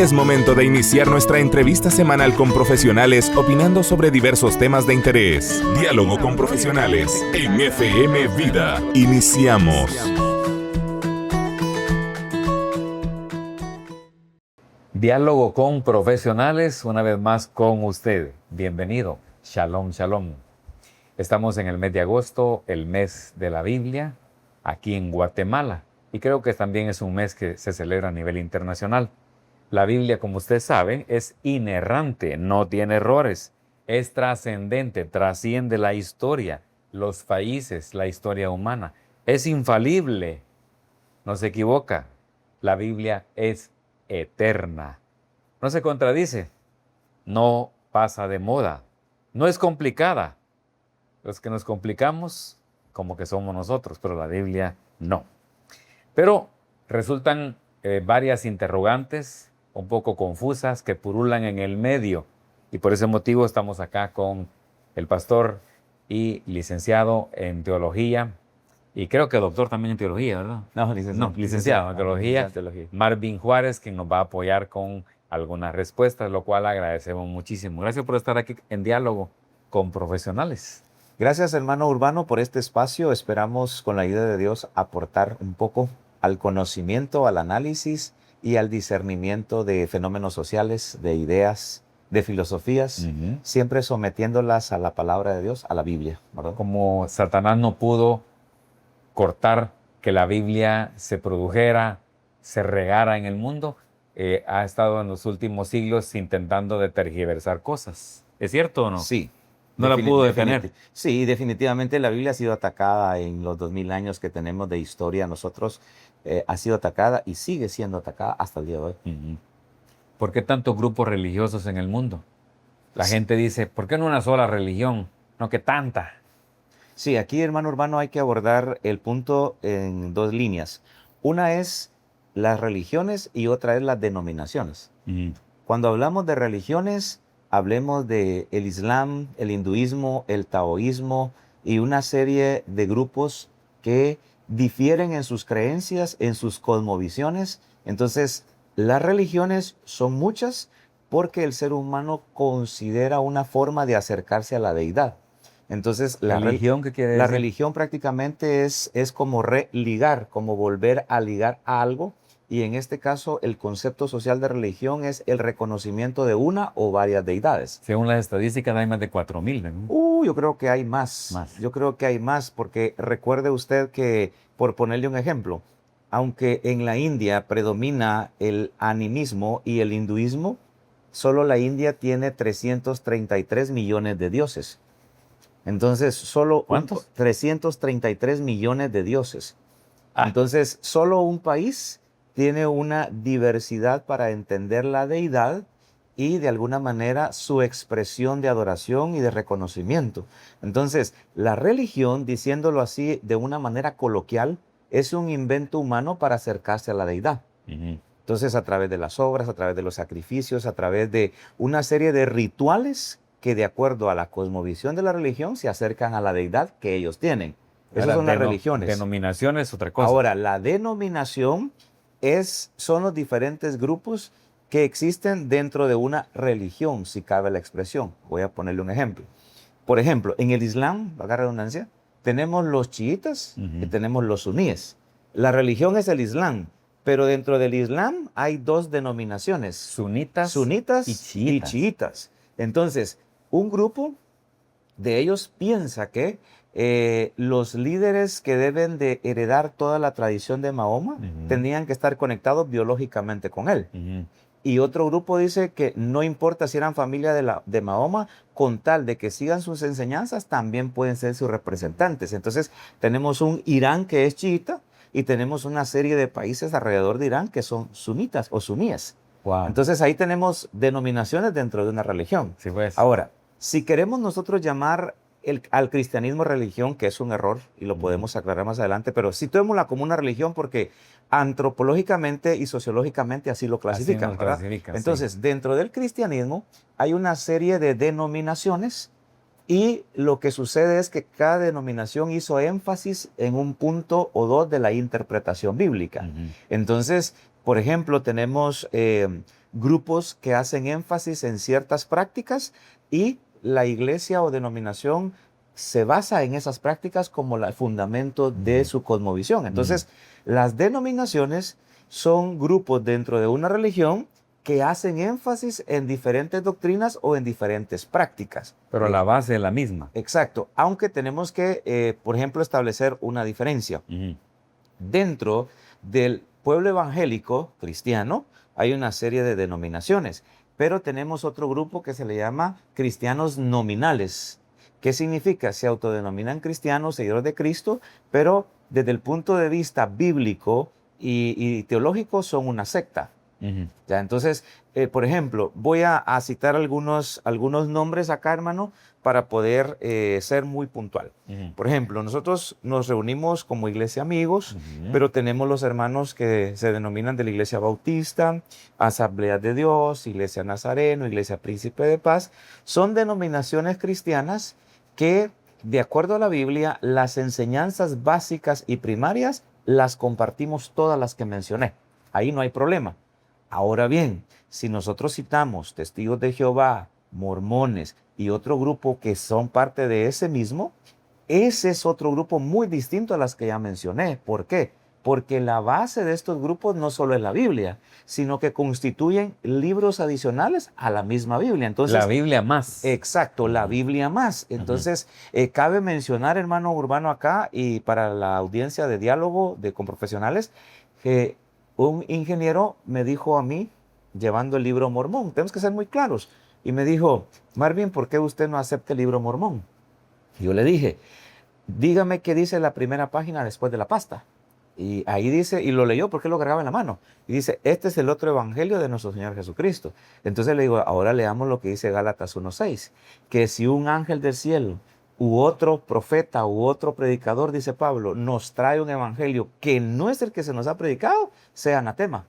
Es momento de iniciar nuestra entrevista semanal con profesionales opinando sobre diversos temas de interés. Diálogo con profesionales en FM Vida. Iniciamos. Diálogo con profesionales, una vez más con usted. Bienvenido. Shalom, shalom. Estamos en el mes de agosto, el mes de la Biblia, aquí en Guatemala. Y creo que también es un mes que se celebra a nivel internacional. La Biblia, como ustedes saben, es inerrante, no tiene errores. Es trascendente, trasciende la historia, los países, la historia humana. Es infalible, no se equivoca. La Biblia es eterna. No se contradice, no pasa de moda, no es complicada. Los que nos complicamos, como que somos nosotros, pero la Biblia no. Pero resultan varias interrogantes un poco confusas que purulan en el medio. Y por ese motivo estamos acá con el pastor y licenciado en teología. Y creo que doctor también en teología, ¿verdad? No, licenciado En teología. Marvin Juárez, quien nos va a apoyar con algunas respuestas, lo cual agradecemos muchísimo. Gracias por estar aquí en diálogo con profesionales. Gracias, hermano Urbano, por este espacio. Esperamos, con la ayuda de Dios, aportar un poco al conocimiento, al análisis y al discernimiento de fenómenos sociales, de ideas, de filosofías, siempre sometiéndolas a la palabra de Dios, a la Biblia, ¿verdad? Como Satanás no pudo cortar que la Biblia se produjera, se regara en el mundo, ha estado en los últimos siglos intentando de tergiversar cosas. ¿Es cierto o no? Sí. No la pudo detener. Sí, definitivamente la Biblia ha sido atacada en los 2000 años que tenemos de historia. Nosotros ha sido atacada y sigue siendo atacada hasta el día de hoy. ¿Por qué tantos grupos religiosos en el mundo? La gente dice, ¿por qué no una sola religión? No que tanta. Sí, aquí, hermano Urbano, hay que abordar el punto en dos líneas. Una es las religiones y otra es las denominaciones. Cuando hablamos de religiones, hablemos de el Islam, el hinduismo, el taoísmo y una serie de grupos que difieren en sus creencias, en sus cosmovisiones. Entonces, las religiones son muchas porque el ser humano considera una forma de acercarse a la deidad. Entonces, ¿La religión qué quiere decir? La religión prácticamente es como religar, como volver a ligar a algo. Y en este caso, el concepto social de religión es el reconocimiento de una o varias deidades. Según las estadísticas, hay más de 4,000, ¿no? Yo creo que hay más. Yo creo que hay más, porque recuerde usted que, por ponerle un ejemplo, aunque en la India predomina el animismo y el hinduismo, solo la India tiene 333 millones de dioses. Entonces, solo... ¿Cuántos? 333 millones de dioses. Entonces, solo un país tiene una diversidad para entender la deidad y de alguna manera su expresión de adoración y de reconocimiento. Entonces, la religión, diciéndolo así de una manera coloquial, es un invento humano para acercarse a la deidad. Entonces, a través de las obras, a través de los sacrificios, a través de una serie de rituales que, de acuerdo a la cosmovisión de la religión, se acercan a la deidad que ellos tienen. Esas son las religiones. Denominaciones, otra cosa. Ahora, la denominación son los diferentes grupos que existen dentro de una religión, si cabe la expresión. Voy a ponerle un ejemplo. Por ejemplo, en el Islam, valga la redundancia, tenemos los chiitas y tenemos los suníes. La religión es el Islam, pero dentro del Islam hay dos denominaciones. Sunitas y chiitas. Entonces, un grupo de ellos piensa que los líderes que deben de heredar toda la tradición de Mahoma tendrían que estar conectados biológicamente con él. Y otro grupo dice que no importa si eran familia de Mahoma, con tal de que sigan sus enseñanzas, también pueden ser sus representantes. Entonces, tenemos un Irán que es chiita y tenemos una serie de países alrededor de Irán que son sunitas o suníes. Wow. Entonces, ahí tenemos denominaciones dentro de una religión. Sí, pues. Ahora, si queremos nosotros llamar al cristianismo religión, que es un error, y lo podemos aclarar más adelante, pero situémosla como una religión porque antropológicamente y sociológicamente así lo clasifican, ¿verdad? Entonces, dentro del cristianismo hay una serie de denominaciones y lo que sucede es que cada denominación hizo énfasis en un punto o dos de la interpretación bíblica. Entonces, por ejemplo, tenemos grupos que hacen énfasis en ciertas prácticas y la iglesia o denominación se basa en esas prácticas como el fundamento de su cosmovisión. Entonces, las denominaciones son grupos dentro de una religión que hacen énfasis en diferentes doctrinas o en diferentes prácticas. Pero la base es la misma. Exacto, aunque tenemos que, por ejemplo, establecer una diferencia. Dentro del pueblo evangélico cristiano hay una serie de denominaciones, pero tenemos otro grupo que se le llama cristianos nominales. ¿Qué significa? Se autodenominan cristianos, seguidores de Cristo, pero desde el punto de vista bíblico y teológico son una secta. ¿Ya? Entonces, por ejemplo, voy a citar algunos nombres acá, hermano, para poder ser muy puntual. Por ejemplo, nosotros nos reunimos como iglesia amigos, pero tenemos los hermanos que se denominan de la iglesia bautista, Asamblea de Dios, iglesia Nazareno, iglesia Príncipe de Paz. Son denominaciones cristianas que, de acuerdo a la Biblia, las enseñanzas básicas y primarias las compartimos todas las que mencioné. Ahí no hay problema. Ahora bien, si nosotros citamos testigos de Jehová, mormones y otro grupo que son parte de ese mismo, ese es otro grupo muy distinto a las que ya mencioné. ¿Por qué? Porque la base de estos grupos no solo es la Biblia, sino que constituyen libros adicionales a la misma Biblia. Entonces, la Biblia más. Exacto, la Biblia más. Entonces, cabe mencionar, hermano Urbano, acá y para la audiencia de diálogo con profesionales, que un ingeniero me dijo a mí, llevando el libro mormón, tenemos que ser muy claros, y me dijo, Marvin, ¿por qué usted no acepta el libro mormón? Y yo le dije, dígame qué dice la primera página después de la pasta. Y ahí dice, y lo leyó porque lo cargaba en la mano, y dice, este es el otro evangelio de nuestro Señor Jesucristo. Entonces le digo, ahora leamos lo que dice Gálatas 1:6, que si un ángel del cielo u otro profeta u otro predicador, dice Pablo, nos trae un evangelio que no es el que se nos ha predicado, sea anatema.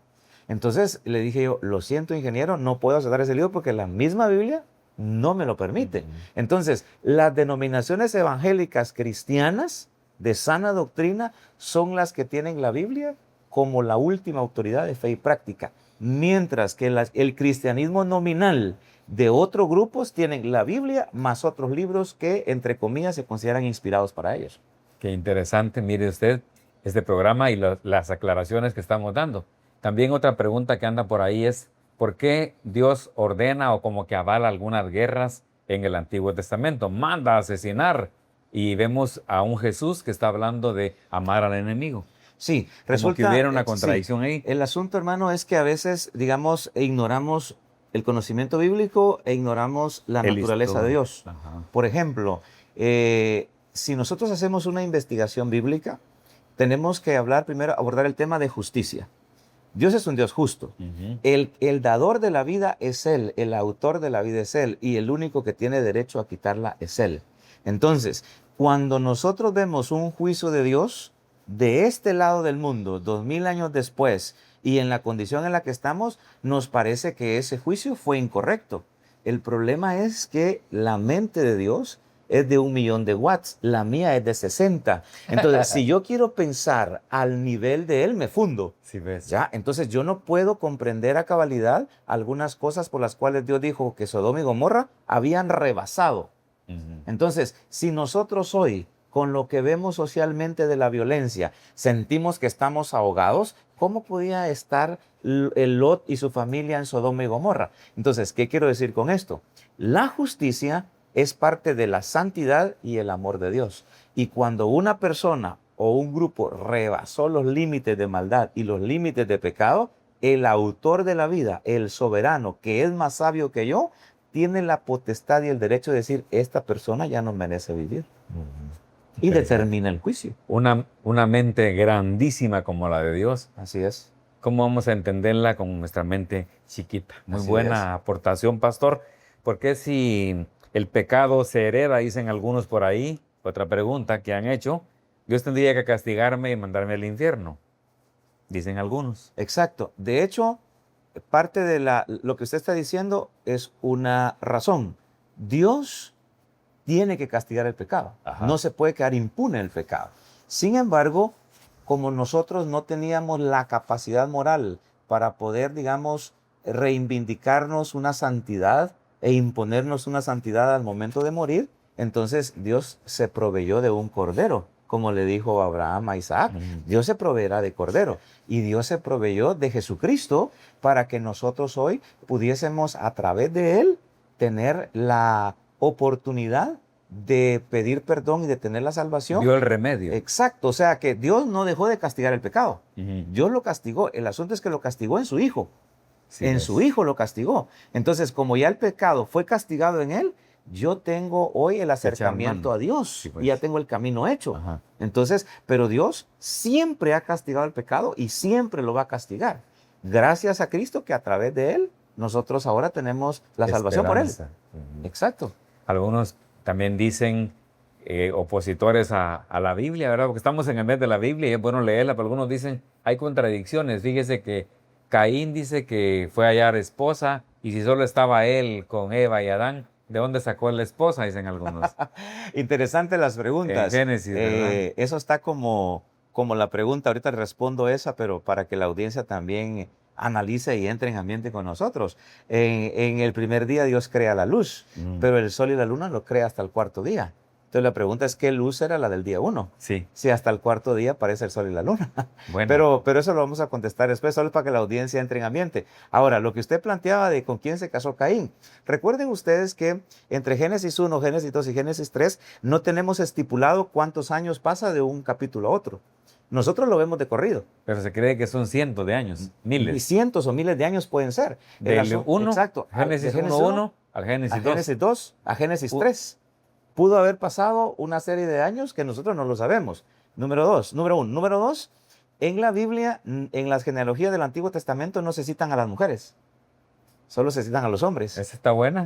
Entonces le dije yo, lo siento, ingeniero, no puedo aceptar ese libro porque la misma Biblia no me lo permite. Entonces, las denominaciones evangélicas cristianas de sana doctrina son las que tienen la Biblia como la última autoridad de fe y práctica, mientras que el cristianismo nominal de otros grupos tienen la Biblia más otros libros que, entre comillas, se consideran inspirados para ellos. Qué interesante, mire usted, este programa y las aclaraciones que estamos dando. También otra pregunta que anda por ahí es, ¿por qué Dios ordena o como que avala algunas guerras en el Antiguo Testamento? Manda a asesinar y vemos a un Jesús que está hablando de amar al enemigo. Sí, resulta que hubiera una contradicción ahí. El asunto, hermano, es que a veces, digamos, ignoramos el conocimiento bíblico e ignoramos la naturaleza de Dios. Por ejemplo, si nosotros hacemos una investigación bíblica, tenemos que abordar el tema de justicia. Dios es un Dios justo. El dador de la vida es Él, el autor de la vida es Él, y el único que tiene derecho a quitarla es Él. Entonces, cuando nosotros vemos un juicio de Dios de este lado del mundo, 2000 años después, y en la condición en la que estamos, nos parece que ese juicio fue incorrecto. El problema es que la mente de Dios es de 1.000.000 de watts, la mía es de 60. Entonces, si yo quiero pensar al nivel de Él, me fundo. Sí, ves. ¿Ya? Entonces, yo no puedo comprender a cabalidad algunas cosas por las cuales Dios dijo que Sodoma y Gomorra habían rebasado. Entonces, si nosotros hoy, con lo que vemos socialmente de la violencia, sentimos que estamos ahogados, ¿cómo podía estar el Lot y su familia en Sodoma y Gomorra? Entonces, ¿qué quiero decir con esto? La justicia es parte de la santidad y el amor de Dios. Y cuando una persona o un grupo rebasó los límites de maldad y los límites de pecado, el autor de la vida, el soberano, que es más sabio que yo, tiene la potestad y el derecho de decir, esta persona ya no merece vivir. Y determina el juicio. Una mente grandísima como la de Dios. Así es. ¿Cómo vamos a entenderla con nuestra mente chiquita? Muy buena aportación, pastor. ¿Por qué si el pecado se hereda, dicen algunos por ahí, otra pregunta que han hecho, Dios tendría que castigarme y mandarme al infierno? Dicen algunos. Exacto. De hecho, parte de lo que usted está diciendo es una razón. Dios tiene que castigar el pecado. No se puede quedar impune el pecado. Sin embargo, como nosotros no teníamos la capacidad moral para poder, digamos, reivindicarnos una santidad e imponernos una santidad al momento de morir, entonces Dios se proveyó de un cordero, como le dijo Abraham a Isaac. Dios se proveerá de cordero y Dios se proveyó de Jesucristo para que nosotros hoy pudiésemos a través de él tener la oportunidad de pedir perdón y de tener la salvación. Dio el remedio. Exacto, o sea que Dios no dejó de castigar el pecado. Dios lo castigó, el asunto es que lo castigó en su Hijo. Sí, en su Hijo lo castigó. Entonces, como ya el pecado fue castigado en él, yo tengo hoy el acercamiento a Dios. Sí, pues. Y ya tengo el camino hecho. Ajá. Entonces, pero Dios siempre ha castigado el pecado y siempre lo va a castigar. Gracias a Cristo que a través de él, nosotros ahora tenemos la salvación por él. Exacto. Algunos también dicen opositores a la Biblia, ¿verdad? Porque estamos en el mes de la Biblia y es bueno leerla, pero algunos dicen, hay contradicciones. Fíjese que Caín dice que fue a hallar esposa y si solo estaba él con Eva y Adán, ¿de dónde sacó la esposa? Dicen algunos. Interesante las preguntas. En Génesis, ¿verdad? Eso está como la pregunta, ahorita respondo esa, pero para que la audiencia también analice y entre en ambiente con nosotros. En el primer día Dios crea la luz, pero el sol y la luna lo crea hasta el cuarto día. Entonces la pregunta es, ¿qué luz era la del día 1? Sí. Si hasta el cuarto día aparece el sol y la luna. Bueno. Pero eso lo vamos a contestar después, solo para que la audiencia entre en ambiente. Ahora, lo que usted planteaba de con quién se casó Caín. Recuerden ustedes que entre Génesis 1, Génesis 2 y Génesis 3 no tenemos estipulado cuántos años pasa de un capítulo a otro. Nosotros lo vemos de corrido. Pero se cree que son cientos de años, miles. Y cientos o miles de años pueden ser. Del 1, exacto, Génesis 1.1 al Génesis 2. Génesis 2 a Génesis 3. Pudo haber pasado una serie de años que nosotros no lo sabemos. Número 1. Número 2, en la Biblia, en las genealogías del Antiguo Testamento no se citan a las mujeres. Solo se citan a los hombres. Esa está buena.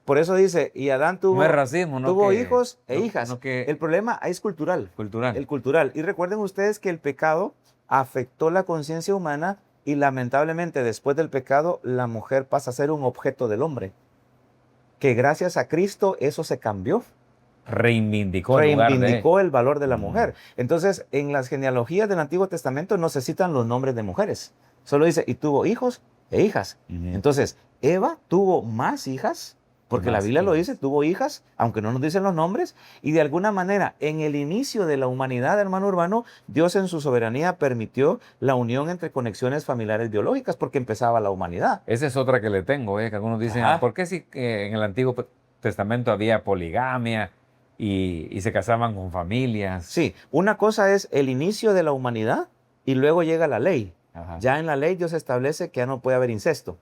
Por eso dice, y Adán tuvo, no es racismo, tuvo hijos e hijas. No que el problema es cultural. Cultural. Cultural. Y recuerden ustedes que el pecado afectó la conciencia humana y lamentablemente después del pecado la mujer pasa a ser un objeto del hombre. Que gracias a Cristo eso se cambió. Reivindicó el valor de la mujer. Entonces, en las genealogías del Antiguo Testamento no se citan los nombres de mujeres. Solo dice, y tuvo hijos e hijas. Entonces, Eva tuvo más hijas, porque la Biblia lo dice, tuvo hijas, aunque no nos dicen los nombres, y de alguna manera, en el inicio de la humanidad, hermano Urbano, Dios en su soberanía permitió la unión entre conexiones familiares biológicas, porque empezaba la humanidad. Esa es otra que le tengo, que algunos dicen, ¿por qué si en el Antiguo Testamento había poligamia y se casaban con familias? Sí, una cosa es el inicio de la humanidad y luego llega la ley. Ya en la ley Dios establece que ya no puede haber incesto.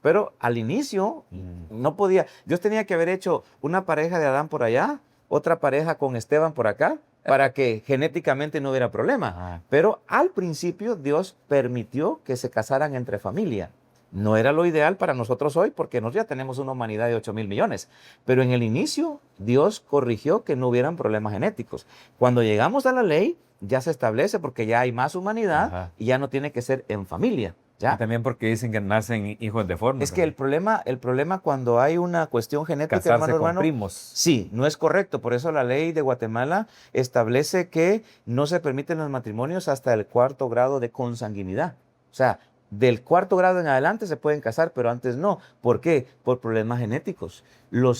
Pero al inicio no podía. Dios tenía que haber hecho una pareja de Adán por allá, otra pareja con Esteban por acá, para que genéticamente no hubiera problema. Pero al principio Dios permitió que se casaran entre familia. No era lo ideal para nosotros hoy porque nosotros ya tenemos una humanidad de 8,000 millones. Pero en el inicio Dios corrigió que no hubieran problemas genéticos. Cuando llegamos a la ley ya se establece porque ya hay más humanidad y ya no tiene que ser en familia. ¿Ya? Y también porque dicen que nacen hijos deformes. Es que el problema cuando hay una cuestión genética, casarse con primos. Sí, no es correcto. Por eso la ley de Guatemala establece que no se permiten los matrimonios hasta el 4º grado de consanguinidad. O sea, del 4º grado en adelante se pueden casar, pero antes no. ¿Por qué? Por problemas genéticos.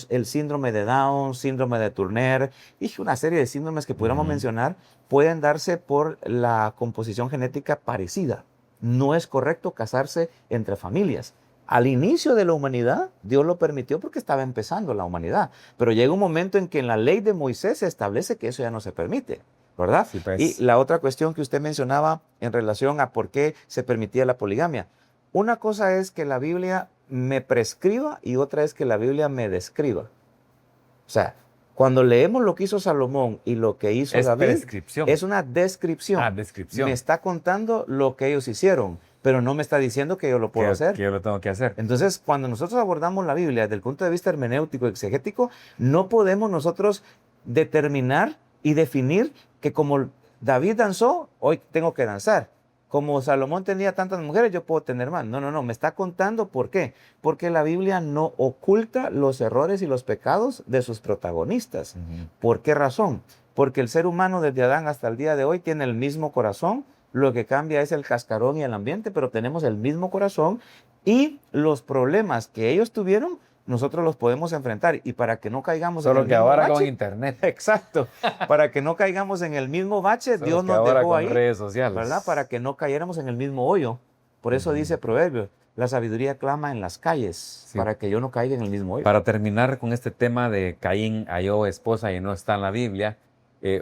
El síndrome de Down, síndrome de Turner y una serie de síndromes que pudiéramos mencionar pueden darse por la composición genética parecida. No es correcto casarse entre familias. Al inicio de la humanidad, Dios lo permitió porque estaba empezando la humanidad. Pero llega un momento en que en la ley de Moisés se establece que eso ya no se permite, ¿verdad? Sí, pues. Y la otra cuestión que usted mencionaba en relación a por qué se permitía la poligamia. Una cosa es que la Biblia me prescriba y otra es que la Biblia me describa. O sea, cuando leemos lo que hizo Salomón y lo que hizo David, prescripción. Es una descripción. Descripción. Me está contando lo que ellos hicieron, pero no me está diciendo que yo lo puedo hacer. Que yo lo tengo que hacer. Entonces, cuando nosotros abordamos la Biblia desde el punto de vista hermenéutico y exegético, no podemos nosotros determinar y definir que como David danzó, hoy tengo que danzar. Como Salomón tenía tantas mujeres, yo puedo tener más. No, me está contando por qué. Porque la Biblia no oculta los errores y los pecados de sus protagonistas. ¿Por qué razón? Porque el ser humano desde Adán hasta el día de hoy tiene el mismo corazón. Lo que cambia es el cascarón y el ambiente, pero tenemos el mismo corazón Y los problemas que ellos tuvieron, nosotros los podemos enfrentar. Y para que no caigamos en Solo el que mismo ahora bache, con internet. exacto, para que no caigamos en el mismo bache, Solo Dios que nos ahora dejó con ahí, redes sociales. ¿verdad? Para que no cayéramos en el mismo hoyo. Por eso dice Proverbios, la sabiduría clama en las calles, Sí. para que yo no caiga en el mismo hoyo. Para terminar con este tema de Caín halló esposa y no está en la Biblia,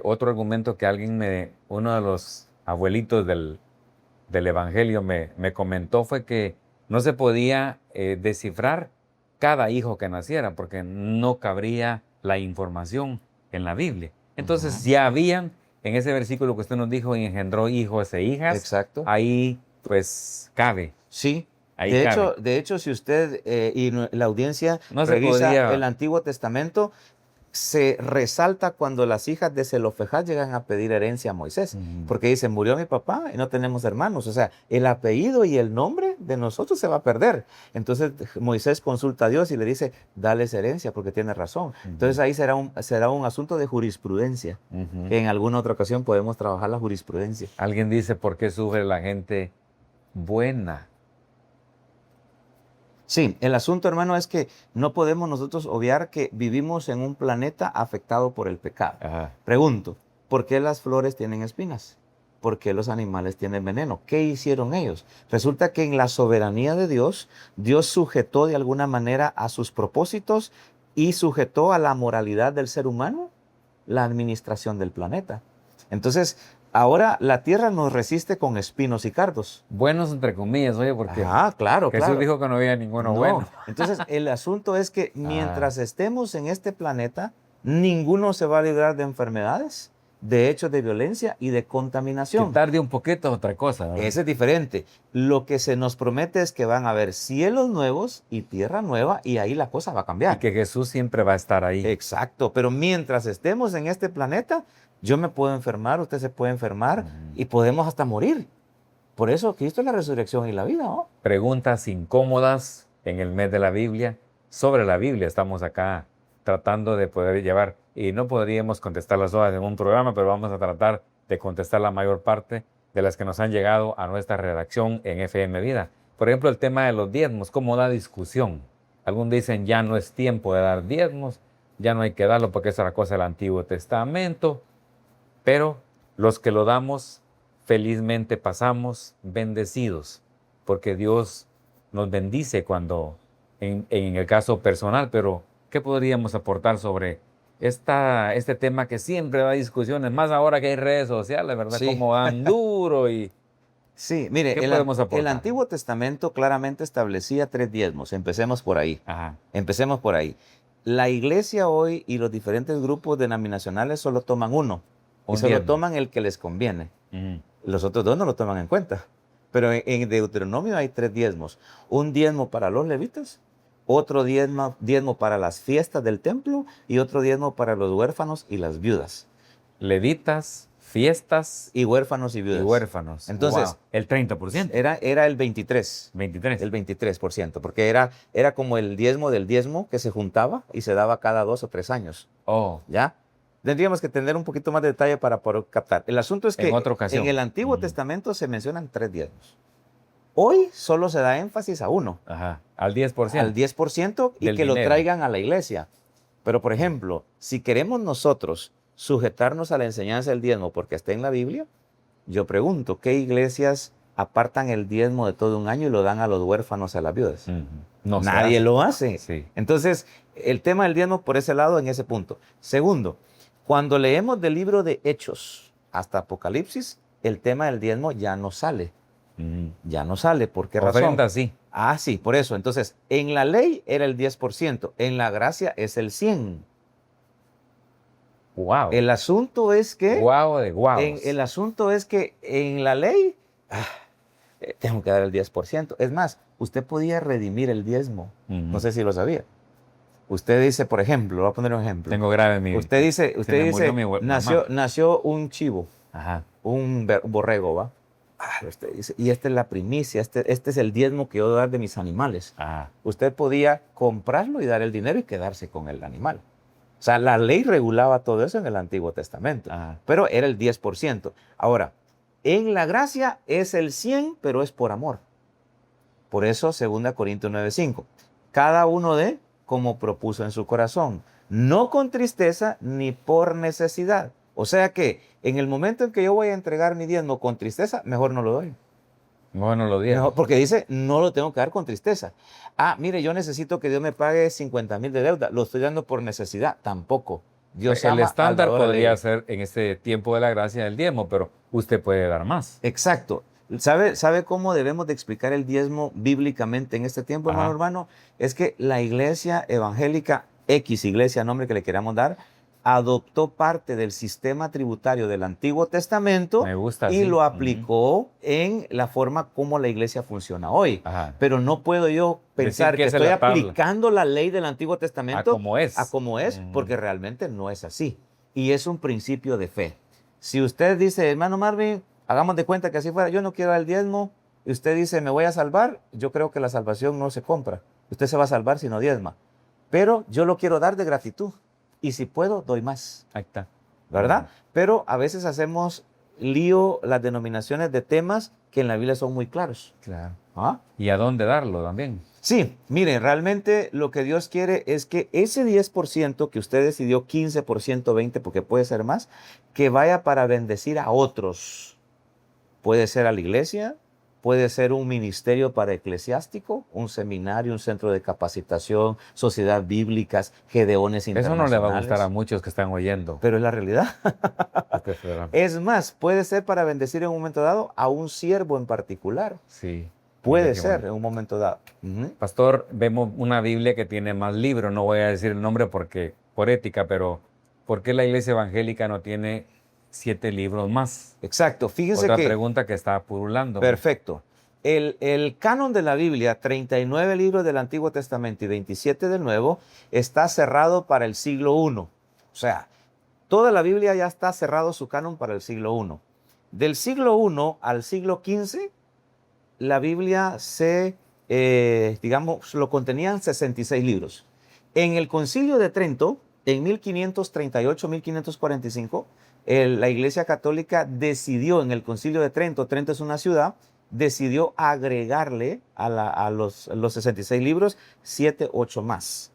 otro argumento que uno de los abuelitos del Evangelio me comentó fue que no se podía descifrar cada hijo que naciera porque no cabría la información en la Biblia. Entonces ya habían, en ese versículo que usted nos dijo, engendró hijos e hijas, Exacto. ahí pues cabe. Sí. Ahí De cabe. hecho, si usted la audiencia No se revisa podía- el Antiguo Testamento, se resalta cuando las hijas de Zelofejad llegan a pedir herencia a Moisés. Porque dice, murió mi papá y no tenemos hermanos. O sea, el apellido y el nombre de nosotros se va a perder. Entonces Moisés consulta a Dios y le dice, dales herencia porque tiene razón. Entonces ahí será un asunto de jurisprudencia. En alguna otra ocasión podemos trabajar la jurisprudencia. Alguien dice, ¿por qué sufre la gente buena? Sí, el asunto, hermano, es que no podemos nosotros obviar que vivimos en un planeta afectado por el pecado. Ajá. Pregunto, ¿por qué las flores tienen espinas? ¿Por qué los animales tienen veneno? ¿Qué hicieron ellos? Resulta que en la soberanía de Dios, Dios sujetó de alguna manera a sus propósitos y sujetó a la moralidad del ser humano la administración del planeta. Entonces, ahora la tierra nos resiste con espinos y cardos. Buenos entre comillas, oye, porque Claro, Jesús claro. dijo que no había ninguno No. bueno. Entonces, el asunto es que mientras estemos en este planeta, ninguno se va a librar de enfermedades, de hechos de violencia y de Que contaminación. tarde un poquito es otra cosa, ¿verdad? Ese es diferente. Lo que se nos promete es que van a haber cielos nuevos y tierra nueva y ahí la cosa va a cambiar. Y que Jesús siempre va a estar ahí. Exacto, pero mientras estemos en este planeta, yo me puedo enfermar, usted se puede enfermar y podemos hasta morir. Por eso Cristo es la resurrección y la vida, ¿no? Preguntas incómodas en el mes de la Biblia. Sobre la Biblia estamos acá tratando de poder llevar, y no podríamos contestarlas todas en un programa, pero vamos a tratar de contestar la mayor parte de las que nos han llegado a nuestra redacción en FM Vida. Por ejemplo, el tema de los diezmos, ¿cómo da discusión? Algunos dicen ya no es tiempo de dar diezmos, ya no hay que darlo porque esa es la cosa del Antiguo Testamento, pero los que lo damos felizmente pasamos bendecidos, porque Dios nos bendice cuando, en el caso personal, pero ¿qué podríamos aportar sobre este tema que siempre da discusiones, más ahora que hay redes sociales, ¿verdad? Sí. Como dan duro y... Sí, mire, ¿Qué podemos aportar? el Antiguo Testamento claramente establecía 3 diezmos. Empecemos por ahí. Ajá. Empecemos por ahí. La iglesia hoy y los diferentes grupos denominacionales solo toman uno. Un Y solo diezmo. toman el que les conviene. Ujú. Los otros 2 no lo toman en cuenta. Pero en Deuteronomio hay 3 diezmos. Un diezmo para los levitas, otro diezmo para las fiestas del templo y otro diezmo para los huérfanos y las viudas. Levitas, fiestas Y huérfanos y viudas. y huérfanos. Entonces, Wow. El 30%. Era el 23. 23. El 23%, porque era como el diezmo del diezmo que se juntaba y se daba cada 2 o 3 años. Oh, ¿Ya? Tendríamos que tener un poquito más de detalle para poder captar. El asunto es que En otra ocasión. en el Antiguo Testamento se mencionan 3 diezmos. Hoy solo se da énfasis a uno, ajá. Al 10%. al 10% y Del que lo dinero. traigan a la iglesia. Pero, por ejemplo, si queremos nosotros sujetarnos a la enseñanza del diezmo porque está en la Biblia, yo pregunto, ¿qué iglesias apartan el diezmo de todo un año y lo dan a los huérfanos, a las viudas? Ujú. No se Nadie hace. lo hace. Sí. Entonces, el tema del diezmo por ese lado, en ese punto. Segundo, cuando leemos del libro de Hechos hasta Apocalipsis, el tema del diezmo ya no sale. Ujú. Ya no sale. ¿Por qué razón? Ofrenda, sí. Ah, sí, por eso. Entonces, en la ley era el 10%, en la gracia es el 100%. Wow. El asunto es que... Guau de guau. El asunto es que en la ley tengo que dar el 10%. Es más, usted podía redimir el diezmo. No sé si lo sabía. Usted dice, por ejemplo, le voy a poner un ejemplo. Tengo grave mi... Usted dice, me murió mi mamá. nació un chivo, Ajá. un borrego, ¿va? Usted dice, y esta es la primicia, este es el diezmo que yo doy de mis animales. Ajá. Usted podía comprarlo y dar el dinero y quedarse con el animal. O sea, la ley regulaba todo eso en el Antiguo Testamento, Ajá. pero era el 10%. Ahora, en la gracia es el 100%, pero es por amor. Por eso, 2 Corintios 9:5. Cada uno dé como propuso en su corazón, no con tristeza ni por necesidad. O sea que en el momento en que yo voy a entregar mi diezmo con tristeza, mejor no lo doy. Bueno, lo dieron. Mejor, porque dice, no lo tengo que dar con tristeza. Ah, mire, yo necesito que Dios me pague 50,000 de deuda. Lo estoy dando por necesidad. Tampoco. Dios El ama al estándar dador podría alegre. ser en este tiempo de la gracia del diezmo, pero usted puede dar más. Exacto. ¿Sabe cómo debemos de explicar el diezmo bíblicamente en este tiempo, hermano Ajá. urbano? Es que la iglesia evangélica, X iglesia, nombre que le queramos dar, adoptó parte del sistema tributario del Antiguo Testamento Me gusta y así. lo aplicó en la forma como la iglesia funciona hoy. Ajá. Pero no puedo yo pensar que que esa es estoy la tabla. aplicando la ley del Antiguo Testamento como es. a como es, Ujú. porque realmente no es así. Y es un principio de fe. Si usted dice, hermano Marvin, hagamos de cuenta que así fuera, yo no quiero dar el diezmo, y usted dice, me voy a salvar, yo creo que la salvación no se compra. Usted se va a salvar si no diezma. Pero yo lo quiero dar de gratitud. Y si puedo, doy más. Ahí está. ¿Verdad? Pero a veces hacemos lío las denominaciones de temas que en la Biblia son muy claros. Claro. ¿Ah? ¿Y a dónde darlo también? Sí, miren, realmente lo que Dios quiere es que ese 10% que usted decidió, 15%, 20%, porque puede ser más, que vaya para bendecir a otros. Puede ser a la iglesia, puede ser un ministerio para eclesiástico, un seminario, un centro de capacitación, sociedad bíblicas, gedeones Eso internacionales. no le va a gustar a muchos que están oyendo. Pero es la realidad. Porque será- Es más, puede ser para bendecir en un momento dado a un siervo en particular. Sí. Puede Mira qué ser bueno. en un momento dado. Ujú. Pastor, vemos una Biblia que tiene más libros. No voy a decir el nombre porque por ética, pero ¿por qué la iglesia evangélica no tiene 7 libros más? Exacto. Fíjense Otra que... pregunta que está pululando. Perfecto. El canon de la Biblia, 39 libros del Antiguo Testamento y 27 del Nuevo, está cerrado para el siglo I. O sea, toda la Biblia ya está cerrado su canon para el siglo I. Del siglo I al siglo XV, la Biblia digamos, lo contenían 66 libros. En el Concilio de Trento, en 1538-1545, la Iglesia Católica decidió en el Concilio de Trento, Trento es una ciudad, decidió agregarle a los 66 libros 7, 8 más.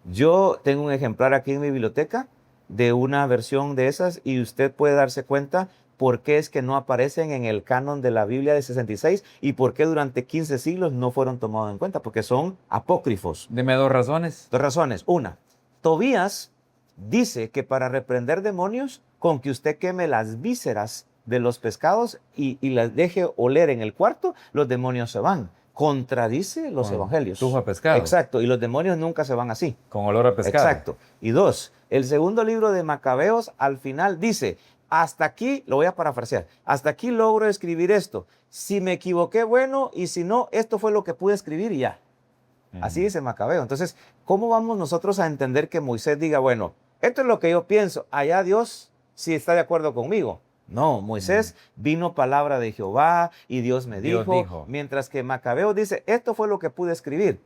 Yo tengo un ejemplar aquí en mi biblioteca de una versión de esas y usted puede darse cuenta por qué es que no aparecen en el canon de la Biblia de 66 y por qué durante 15 siglos no fueron tomados en cuenta, porque son apócrifos. Deme 2 razones. 2 razones. Una, Tobías dice que para reprender demonios, con que usted queme las vísceras de los pescados y las deje oler en el cuarto, los demonios se van. Contradice los Con evangelios. tufo a pescado. Exacto, y los demonios nunca se van así. Con olor a pescado. Exacto. Y 2, el segundo libro de Macabeos al final dice, hasta aquí, lo voy a parafrasear, hasta aquí logro escribir esto. Si me equivoqué, bueno, y si no, esto fue lo que pude escribir y ya. Así dice Macabeo. Entonces, ¿cómo vamos nosotros a entender que Moisés diga, bueno, esto es lo que yo pienso, allá Dios sí está de acuerdo conmigo? No, Moisés vino palabra de Jehová y Dios me Dios dijo, dijo. mientras que Macabeo dice, esto fue lo que pude escribir.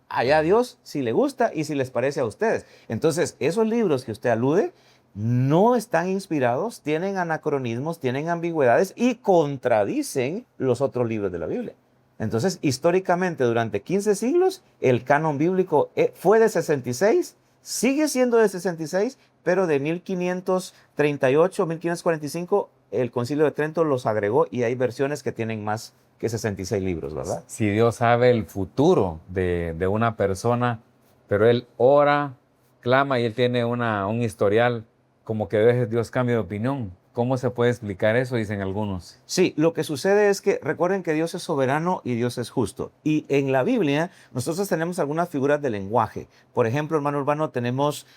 Allá Dios si le gusta y si les parece a ustedes. Entonces, esos libros que usted alude no están inspirados, tienen anacronismos, tienen ambigüedades y contradicen los otros libros de la Biblia. Entonces, históricamente, durante 15 siglos, el canon bíblico fue de 66, sigue siendo de 66, pero de 1538, 1545, el Concilio de Trento los agregó y hay versiones que tienen más que 66 libros, ¿verdad? Si Dios sabe el futuro de una persona, pero Él ora, clama y Él tiene un historial, como que a veces Dios cambia de opinión. ¿Cómo se puede explicar eso? Dicen algunos. Sí, lo que sucede es que recuerden que Dios es soberano y Dios es justo. Y en la Biblia nosotros tenemos algunas figuras de lenguaje. Por ejemplo, hermano urbano, tenemos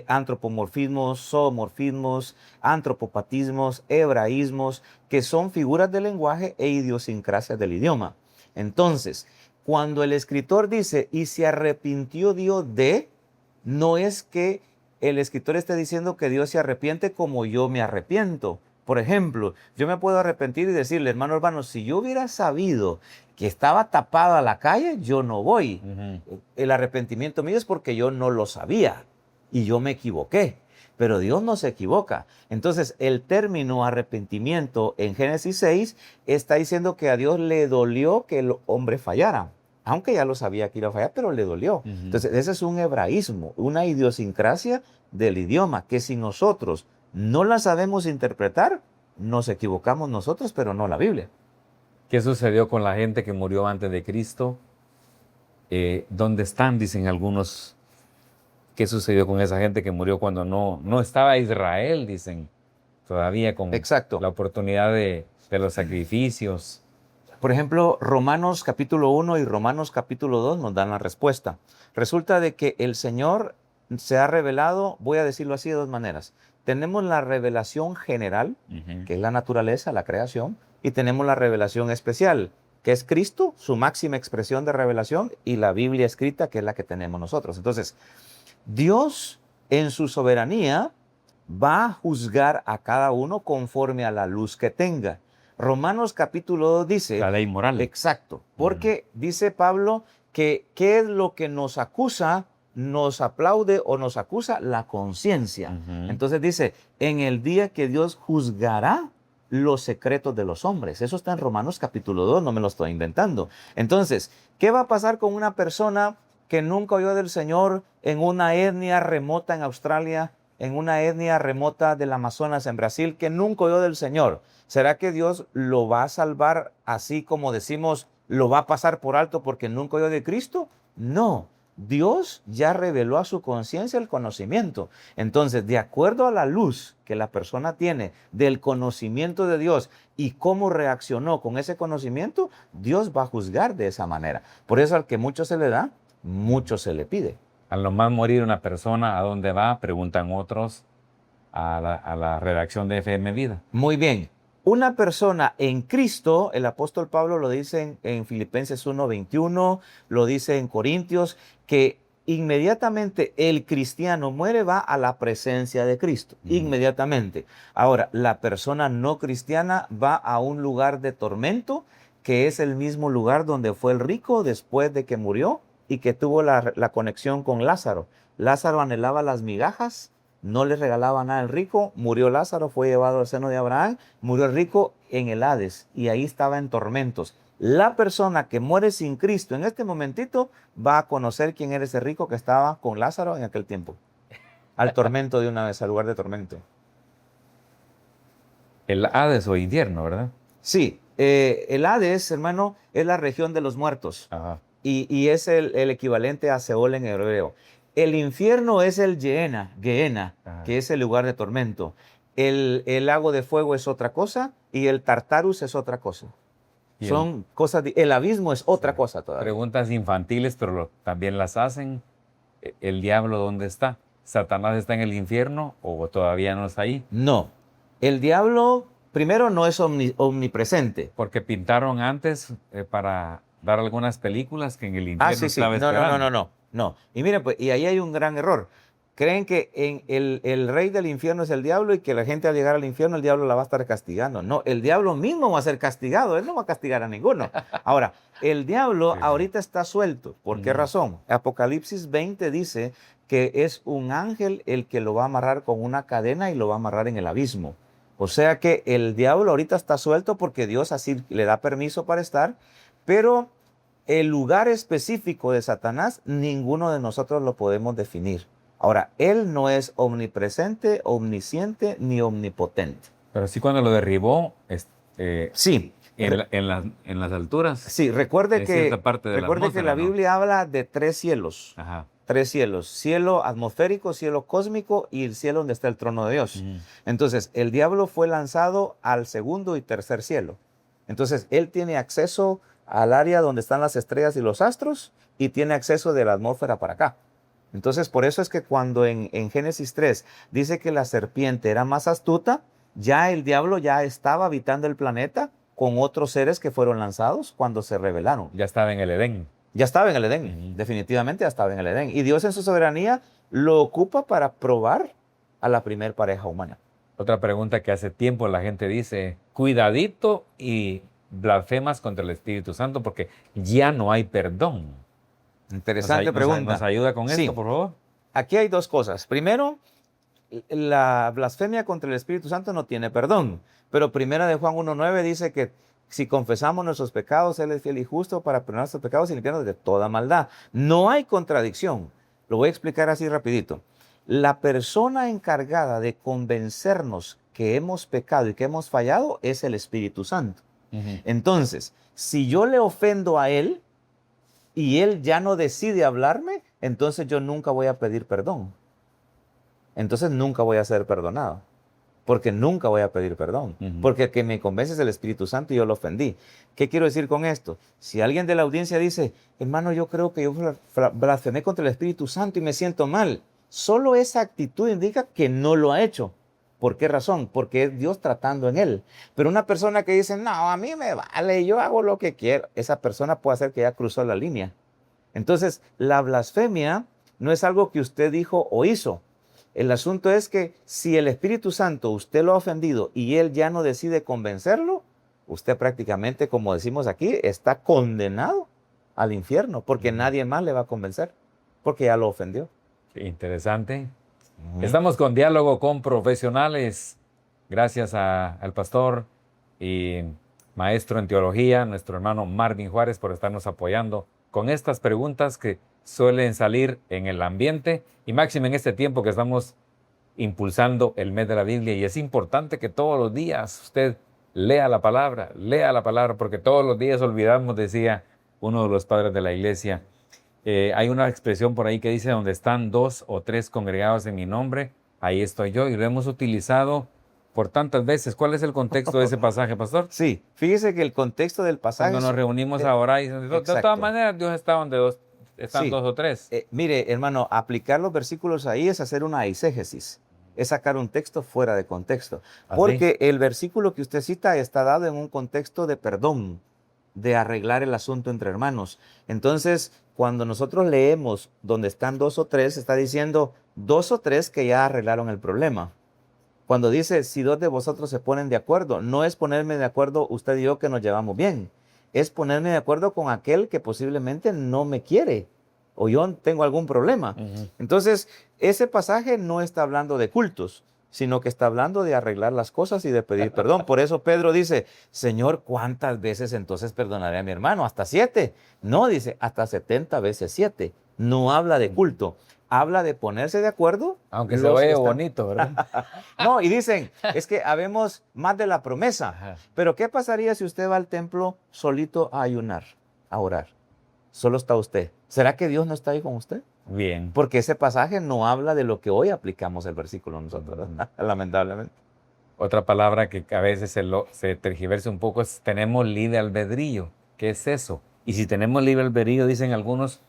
antropomorfismos, zoomorfismos, antropopatismos, hebraísmos, que son figuras de lenguaje e idiosincrasias del idioma. Entonces, cuando el escritor dice, y se arrepintió Dios de, no es que el escritor está diciendo que Dios se arrepiente como yo me arrepiento. Por ejemplo, yo me puedo arrepentir y decirle, hermano urbano, si yo hubiera sabido que estaba tapada la calle, yo no voy. El arrepentimiento mío es porque yo no lo sabía y yo me equivoqué. pero Dios no se equivoca. Entonces, el término arrepentimiento en Génesis 6 está diciendo que a Dios le dolió que el hombre fallara. Aunque ya lo sabía que iba a fallar, pero le dolió. Entonces, ese es un hebraísmo, una idiosincrasia del idioma, que si nosotros no la sabemos interpretar, nos equivocamos nosotros, pero no la Biblia. ¿Qué sucedió con la gente que murió antes de Cristo? ¿Dónde están? Dicen algunos. ¿Qué sucedió con esa gente que murió cuando no estaba Israel? Dicen, todavía con Exacto. la oportunidad de los sacrificios. Por ejemplo, Romanos capítulo 1 y Romanos capítulo 2 nos dan la respuesta. Resulta de que el Señor se ha revelado, voy a decirlo así de dos maneras. Tenemos la revelación general, que es la naturaleza, la creación, y tenemos la revelación especial, que es Cristo, su máxima expresión de revelación, y la Biblia escrita, que es la que tenemos nosotros. Entonces, Dios en su soberanía va a juzgar a cada uno conforme a la luz que tenga. Romanos capítulo 2 dice... La ley moral. Exacto, porque dice Pablo que ¿qué es lo que nos acusa? Nos aplaude o nos acusa la conciencia. Entonces dice, en el día que Dios juzgará los secretos de los hombres. Eso está en Romanos capítulo 2, no me lo estoy inventando. Entonces, ¿qué va a pasar con una persona que nunca oyó del Señor en una etnia remota en Australia, en una etnia remota del Amazonas en Brasil, que nunca oyó del Señor? ¿Será que Dios lo va a salvar así como decimos, lo va a pasar por alto porque nunca oyó de Cristo? No, Dios ya reveló a su conciencia el conocimiento. Entonces, de acuerdo a la luz que la persona tiene del conocimiento de Dios y cómo reaccionó con ese conocimiento, Dios va a juzgar de esa manera. Por eso al que mucho se le da, mucho se le pide. Al nomás morir una persona, ¿a dónde va? Preguntan otros a la redacción de FM Vida. Muy bien. Una persona en Cristo, el apóstol Pablo lo dice en Filipenses 1:21, lo dice en Corintios, que inmediatamente el cristiano muere, va a la presencia de Cristo, inmediatamente. Ahora, la persona no cristiana va a un lugar de tormento, que es el mismo lugar donde fue el rico después de que murió y que tuvo la conexión con Lázaro. Lázaro anhelaba las migajas, no le regalaba nada al rico, murió Lázaro, fue llevado al seno de Abraham, murió el rico en el Hades y ahí estaba en tormentos. La persona que muere sin Cristo en este momentito va a conocer quién era ese rico que estaba con Lázaro en aquel tiempo. Al tormento de una vez, al lugar de tormento. El Hades o infierno, ¿verdad? Sí, el Hades, hermano, es la región de los muertos. Ajá. Y es el equivalente a Seol en hebreo. El infierno es el Gehenna, que es el lugar de tormento. El lago de fuego es otra cosa y el Tartarus es otra cosa. Son cosas, el abismo es otra cosa todavía. Preguntas infantiles, pero también las hacen. ¿El diablo dónde está? ¿Satanás está en el infierno o todavía no está ahí? No, el diablo primero no es omnipresente. Porque pintaron antes para dar algunas películas que en el infierno estaba esperando. No. Y miren, pues, y ahí hay un gran error. Creen que el rey del infierno es el diablo y que la gente al llegar al infierno el diablo la va a estar castigando. No, el diablo mismo va a ser castigado. Él no va a castigar a ninguno. Ahora, el diablo ahorita está suelto. ¿Por qué razón? Apocalipsis 20 dice que es un ángel el que lo va a amarrar con una cadena y lo va a amarrar en el abismo. O sea que el diablo ahorita está suelto porque Dios así le da permiso para estar, pero el lugar específico de Satanás, ninguno de nosotros lo podemos definir. Ahora, él no es omnipresente, omnisciente, ni omnipotente. Pero sí cuando lo derribó, sí. En las alturas. Sí, recuerde que la Biblia habla de 3 cielos. Ajá. 3 cielos. Cielo atmosférico, cielo cósmico y el cielo donde está el trono de Dios. Entonces, el diablo fue lanzado al 2.º y 3.er cielo. Entonces, él tiene acceso al área donde están las estrellas y los astros y tiene acceso de la atmósfera para acá. Entonces, por eso es que cuando en Génesis 3 dice que la serpiente era más astuta, ya el diablo ya estaba habitando el planeta con otros seres que fueron lanzados cuando se rebelaron. Ya estaba en el Edén. Ya estaba en el Edén, definitivamente ya estaba en el Edén. Y Dios en su soberanía lo ocupa para probar a la primer pareja humana. Otra pregunta que hace tiempo la gente dice, cuidadito y blasfemas contra el Espíritu Santo porque ya no hay perdón. Interesante pregunta. ¿Nos ayuda con esto, por favor? Aquí hay 2 cosas. Primero, la blasfemia contra el Espíritu Santo no tiene perdón. Pero primera de Juan 1:9 dice que si confesamos nuestros pecados, Él es fiel y justo para perdonar nuestros pecados y limpiarnos de toda maldad. No hay contradicción. Lo voy a explicar así rapidito. La persona encargada de convencernos que hemos pecado y que hemos fallado es el Espíritu Santo. Entonces, si yo le ofendo a Él y Él ya no decide hablarme, entonces yo nunca voy a pedir perdón. Entonces nunca voy a ser perdonado. Porque nunca voy a pedir perdón. Porque el que me convence es el Espíritu Santo y yo lo ofendí. ¿Qué quiero decir con esto? Si alguien de la audiencia dice, hermano, yo creo que yo blasfemé contra el Espíritu Santo y me siento mal, solo esa actitud indica que no lo ha hecho. ¿Por qué razón? Porque es Dios tratando en él. Pero una persona que dice, no, a mí me vale, yo hago lo que quiero, esa persona puede hacer que ya cruzó la línea. Entonces, la blasfemia no es algo que usted dijo o hizo. El asunto es que si el Espíritu Santo usted lo ha ofendido y él ya no decide convencerlo, usted prácticamente, como decimos aquí, está condenado al infierno porque nadie más le va a convencer porque ya lo ofendió. Interesante. Estamos con Diálogo con Profesionales. Gracias al pastor y maestro en teología, nuestro hermano Marvin Juárez, por estarnos apoyando con estas preguntas que suelen salir en el ambiente y máximo en este tiempo que estamos impulsando el mes de la Biblia. Y es importante que todos los días usted lea la palabra, porque todos los días olvidamos, decía uno de los padres de la iglesia. Hay una expresión por ahí que dice, donde están 2 o 3 congregados en mi nombre, ahí estoy yo, y lo hemos utilizado por tantas veces. ¿Cuál es el contexto de ese pasaje, pastor? Sí, fíjese que el contexto del pasaje... Cuando nos reunimos ahora, y de todas maneras, Dios está donde están 2 o 3. Mire, hermano, aplicar los versículos ahí es hacer una eisegesis, es sacar un texto fuera de contexto. Porque el versículo que usted cita está dado en un contexto de perdón, de arreglar el asunto entre hermanos. Entonces, cuando nosotros leemos donde están 2 o 3, está diciendo 2 o 3 que ya arreglaron el problema. Cuando dice, si 2 de vosotros se ponen de acuerdo, no es ponerme de acuerdo usted y yo que nos llevamos bien, es ponerme de acuerdo con aquel que posiblemente no me quiere o yo tengo algún problema. Entonces, ese pasaje no está hablando de cultos, sino que está hablando de arreglar las cosas y de pedir perdón. Por eso Pedro dice, Señor, ¿cuántas veces entonces perdonaré a mi hermano? ¿Hasta 7? No, dice, hasta 70 veces 7. No habla de culto, habla de ponerse de acuerdo. Aunque se oye bonito, ¿verdad? No, y dicen, es que habemos más de la promesa. Ajá. Pero ¿qué pasaría si usted va al templo solito a ayunar, a orar? Solo está usted. ¿Será que Dios no está ahí con usted? Bien. Porque ese pasaje no habla de lo que hoy aplicamos el versículo nosotros, lamentablemente. Otra palabra que a veces se tergiversa un poco es tenemos libre albedrío. ¿Qué es eso? Y si tenemos libre albedrío, dicen algunos,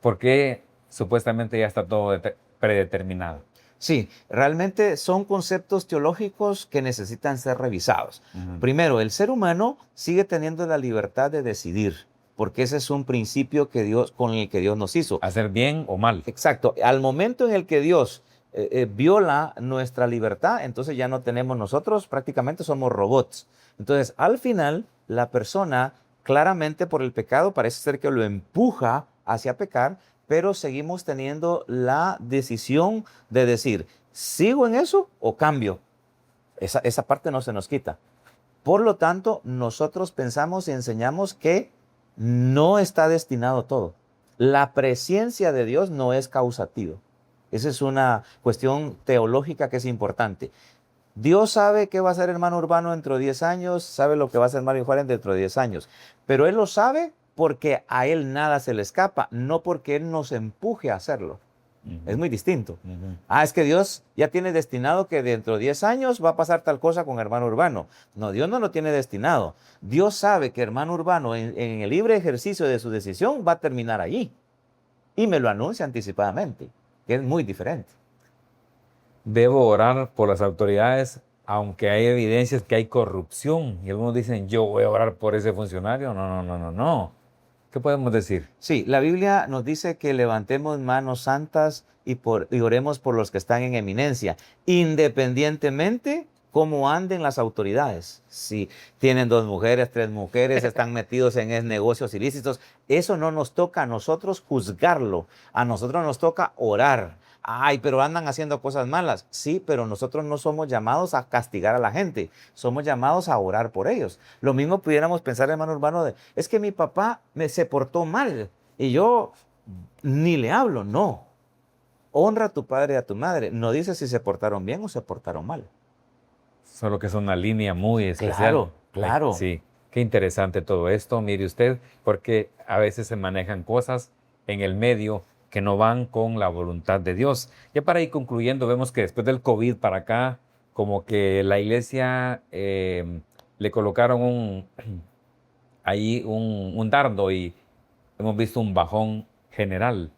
¿por qué supuestamente ya está todo predeterminado? Sí, realmente son conceptos teológicos que necesitan ser revisados. Primero, el ser humano sigue teniendo la libertad de decidir, porque ese es un principio con el que Dios nos hizo. ¿Hacer bien o mal? Exacto. Al momento en el que Dios viola nuestra libertad, entonces ya no tenemos nosotros, prácticamente somos robots. Entonces, al final, la persona, claramente por el pecado, parece ser que lo empuja hacia pecar, pero seguimos teniendo la decisión de decir, ¿sigo en eso o cambio? Esa parte no se nos quita. Por lo tanto, nosotros pensamos y enseñamos que no está destinado todo. La presencia de Dios no es causativo. Esa es una cuestión teológica que es importante. Dios sabe qué va a hacer hermano Urbano dentro de 10 años, sabe lo que va a hacer Mario Juárez dentro de 10 años, pero Él lo sabe porque a Él nada se le escapa, no porque Él nos empuje a hacerlo. Es muy distinto. Es que Dios ya tiene destinado que dentro de 10 años va a pasar tal cosa con hermano Urbano. No, Dios no lo tiene destinado. Dios sabe que hermano Urbano en el libre ejercicio de su decisión va a terminar allí. Y me lo anuncia anticipadamente, que es muy diferente. Debo orar por las autoridades, aunque hay evidencias que hay corrupción. Y algunos dicen, yo voy a orar por ese funcionario. No. ¿Qué podemos decir? Sí, la Biblia nos dice que levantemos manos santas y oremos por los que están en eminencia, independientemente cómo anden las autoridades. Si tienen 2 mujeres, 3 mujeres, están metidos en negocios ilícitos, eso no nos toca a nosotros juzgarlo. A nosotros nos toca orar. Ay, pero andan haciendo cosas malas. Sí, pero nosotros no somos llamados a castigar a la gente, somos llamados a orar por ellos. Lo mismo pudiéramos pensar, hermano Urbano, es que mi papá se portó mal y yo ni le hablo. No, honra a tu padre y a tu madre. No dice si se portaron bien o se portaron mal. Solo que es una línea muy especial. Claro, claro. Sí, qué interesante todo esto, mire usted, porque a veces se manejan cosas en el medio que no van con la voluntad de Dios. Ya para ir concluyendo, vemos que después del COVID para acá, como que la iglesia le colocaron ahí un dardo y hemos visto un bajón general.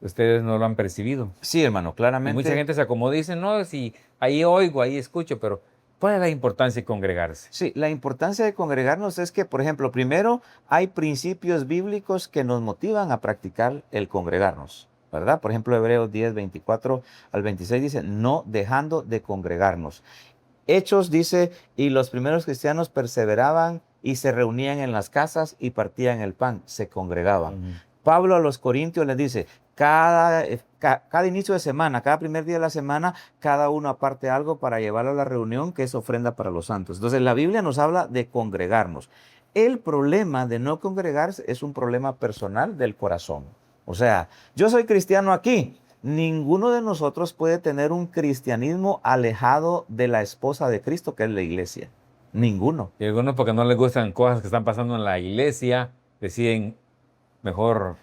¿Ustedes no lo han percibido? Sí, hermano, Y claramente. mucha gente se acomoda y dice, no, si ahí oigo, ahí escucho, pero ¿cuál es la importancia de congregarse? Sí, la importancia de congregarnos es que, por ejemplo, primero hay principios bíblicos que nos motivan a practicar el congregarnos, ¿verdad? Por ejemplo, Hebreos 10, 24 al 26 dice, no dejando de congregarnos. Hechos dice, y los primeros cristianos perseveraban y se reunían en las casas y partían el pan, se congregaban. Pablo a los Corintios les dice, cada inicio de semana, cada primer día de la semana, cada uno aparte algo para llevarlo a la reunión, que es ofrenda para los santos. Entonces la Biblia nos habla de congregarnos. El problema de no congregarse es un problema personal del corazón. O sea, yo soy cristiano aquí. Ninguno de nosotros puede tener un cristianismo alejado de la esposa de Cristo, que es la iglesia. Ninguno. Y algunos, porque no les gustan cosas que están pasando en la iglesia, deciden mejor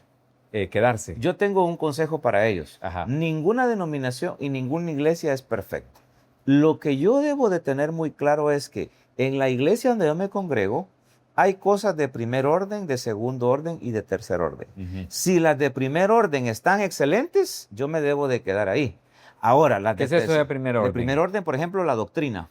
quedarse. Yo tengo un consejo para ellos. Ajá. Ninguna denominación y ninguna iglesia es perfecta. Lo que yo debo de tener muy claro es que en la iglesia donde yo me congrego, hay cosas de primer orden, de segundo orden y de tercer orden. Si las de primer orden están excelentes, yo me debo de quedar ahí. Ahora, las ¿Qué es eso de primer orden? De primer orden, por ejemplo, la doctrina,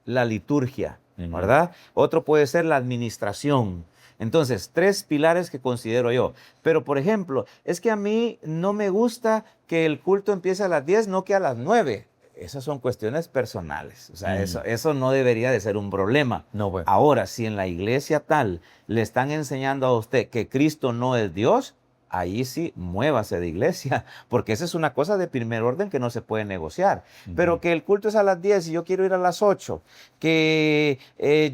la liturgia, ¿verdad? Otro puede ser la administración. Entonces, 3 pilares que considero yo. Pero, por ejemplo, es que a mí no me gusta que el culto empiece a las 10, no que a las 9. Esas son cuestiones personales. O sea, eso no debería de ser un problema. No, bueno. Ahora, si en la iglesia tal le están enseñando a usted que Cristo no es Dios, ahí sí, muévase de iglesia, porque esa es una cosa de primer orden que no se puede negociar. Pero que el culto es a las 10 y yo quiero ir a las 8, que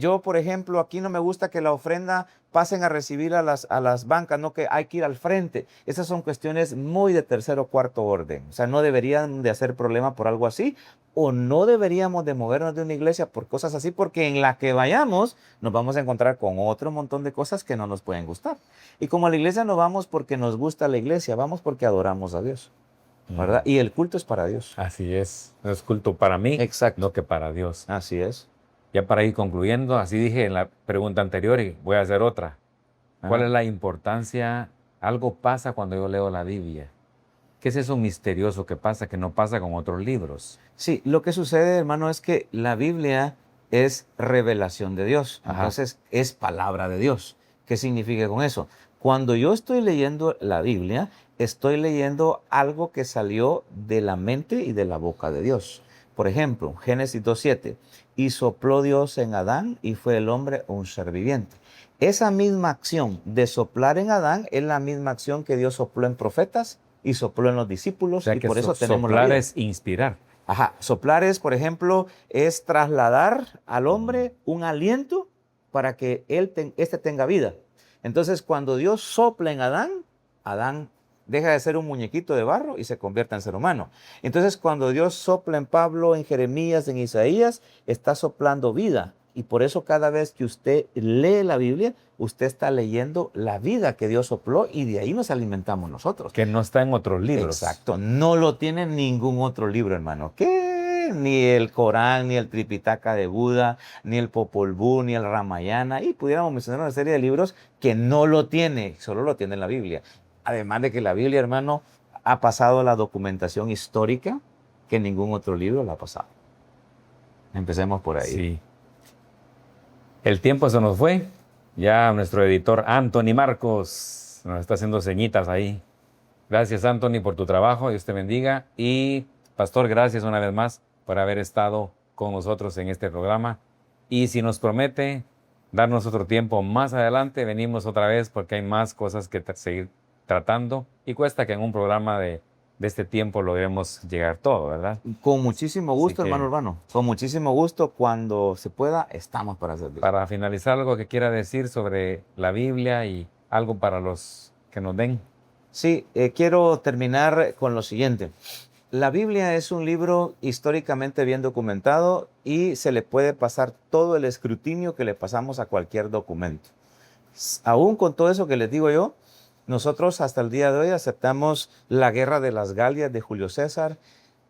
yo, por ejemplo, aquí no me gusta que la ofrenda pasen a recibir a las bancas, no que hay que ir al frente. Esas son cuestiones muy de tercer o cuarto orden. O sea, no deberían de hacer problema por algo así, o no deberíamos de movernos de una iglesia por cosas así, porque en la que vayamos nos vamos a encontrar con otro montón de cosas que no nos pueden gustar. Y como a la iglesia no vamos porque nos gusta la iglesia, vamos porque adoramos a Dios, ¿verdad? Y el culto es para Dios. Así es. No es culto para mí, Exacto. no que para Dios. Así es. Ya para ir concluyendo, así dije en la pregunta anterior y voy a hacer otra. ¿Cuál es la importancia? Algo pasa cuando yo leo la Biblia. ¿Qué es eso misterioso que pasa, que no pasa con otros libros? Sí, lo que sucede, hermano, es que la Biblia es revelación de Dios. Ajá. Entonces, es palabra de Dios. ¿Qué significa con eso? Cuando yo estoy leyendo la Biblia, estoy leyendo algo que salió de la mente y de la boca de Dios. Por ejemplo, Génesis 2:7, y sopló Dios en Adán y fue el hombre un ser viviente. Esa misma acción de soplar en Adán es la misma acción que Dios sopló en profetas y sopló en los discípulos, O sea, y que por eso tenemos la soplar vida. es inspirar. Ajá, soplar es, por ejemplo, es trasladar al hombre un aliento para que éste tenga vida. Entonces, cuando Dios sopla en Adán, Adán deja de ser un muñequito de barro y se convierte en ser humano. Entonces, cuando Dios sopla en Pablo, en Jeremías, en Isaías, está soplando vida. Y por eso cada vez que usted lee la Biblia, usted está leyendo la vida que Dios sopló y de ahí nos alimentamos nosotros. Que no está en otros libros. Exacto, no lo tiene ningún otro libro, hermano. ¿Qué? Ni el Corán, ni el Tripitaka de Buda, ni el Popol Vuh, ni el Ramayana. Y pudiéramos mencionar una serie de libros que no lo tiene, solo lo tiene en la Biblia. Además de que la Biblia, hermano, ha pasado la documentación histórica que ningún otro libro la ha pasado. Empecemos por ahí. Sí. El tiempo se nos fue. Ya nuestro editor Anthony Marcos nos está haciendo señitas ahí. Gracias, Anthony, por tu trabajo. Dios te bendiga. Y, Pastor, gracias una vez más por haber estado con nosotros en este programa. Y si nos promete darnos otro tiempo más adelante, venimos otra vez porque hay más cosas que seguir tratando. Y cuesta que en un programa de de este tiempo logremos llegar todo, ¿verdad? Con muchísimo gusto, Así que, hermano Urbano. Con muchísimo gusto. Cuando se pueda, estamos para servir. para finalizar, algo que quiera decir sobre la Biblia y algo para los que nos ven. Sí, quiero terminar con lo siguiente. La Biblia es un libro históricamente bien documentado y se le puede pasar todo el escrutinio que le pasamos a cualquier documento. Aún con todo eso que les digo yo, nosotros hasta el día de hoy aceptamos la guerra de las Galias de Julio César,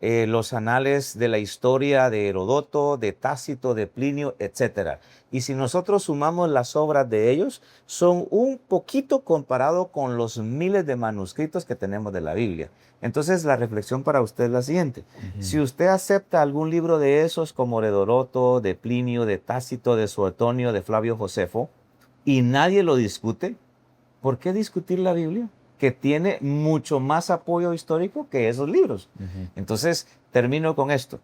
los anales de la historia de Herodoto, de Tácito, de Plinio, etc. Y si nosotros sumamos las obras de ellos, son un poquito comparado con los miles de manuscritos que tenemos de la Biblia. Entonces la reflexión para usted es la siguiente. Si usted acepta algún libro de esos como de Herodoto, de Plinio, de Tácito, de Suetonio, de Flavio Josefo, y nadie lo discute, ¿por qué discutir la Biblia? Que tiene mucho más apoyo histórico que esos libros. Entonces, termino con esto.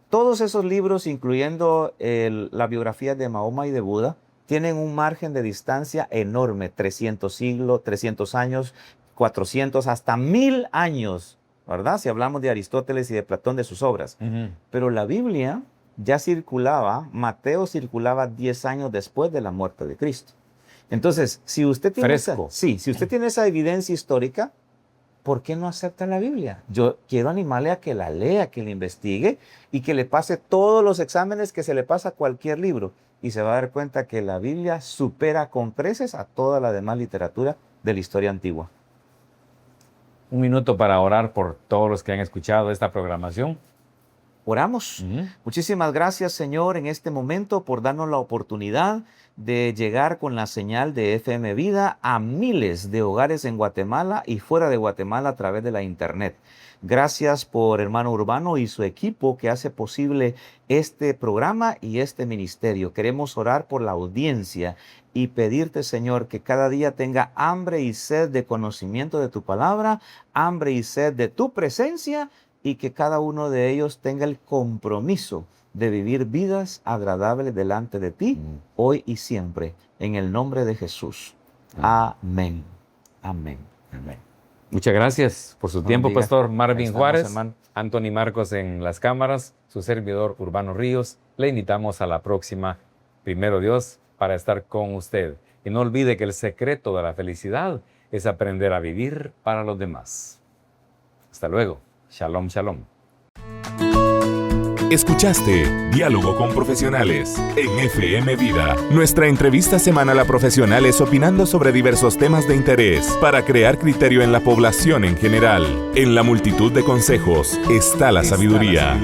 Todos esos libros, incluyendo la biografía de Mahoma y de Buda, tienen un margen de distancia enorme, 300 siglos, 300 años, 400, hasta 1000 años, ¿verdad? Si hablamos de Aristóteles y de Platón, de sus obras. Pero la Biblia ya circulaba, Mateo circulaba 10 años después de la muerte de Cristo. Entonces, si usted tiene si usted tiene esa evidencia histórica, ¿por qué no acepta la Biblia? Yo quiero animarle a que la lea, que la investigue y que le pase todos los exámenes que se le pasa a cualquier libro. Y se va a dar cuenta que la Biblia supera con creces a toda la demás literatura de la historia antigua. Un minuto para orar por todos los que han escuchado esta programación. Oramos. Muchísimas gracias, Señor, en este momento por darnos la oportunidad de llegar con la señal de FM Vida a miles de hogares en Guatemala y fuera de Guatemala a través de la internet. Gracias por hermano Urbano y su equipo que hace posible este programa y este ministerio. Queremos orar por la audiencia y pedirte, Señor, que cada día tenga hambre y sed de conocimiento de tu palabra, hambre y sed de tu presencia, y que cada uno de ellos tenga el compromiso de vivir vidas agradables delante de ti, hoy y siempre, en el nombre de Jesús. Amén. Amén. Amén. Muchas gracias por su tiempo, Pastor Marvin Juárez, hermano. Anthony Marcos en las cámaras, su servidor Urbano Ríos. Le invitamos a la próxima, primero Dios, para estar con usted. Y no olvide que el secreto de la felicidad es aprender a vivir para los demás. Hasta luego. Shalom, shalom. Escuchaste Diálogo con Profesionales en FM Vida. Nuestra entrevista semanal a profesionales opinando sobre diversos temas de interés para crear criterio en la población en general. En la multitud de consejos está la sabiduría.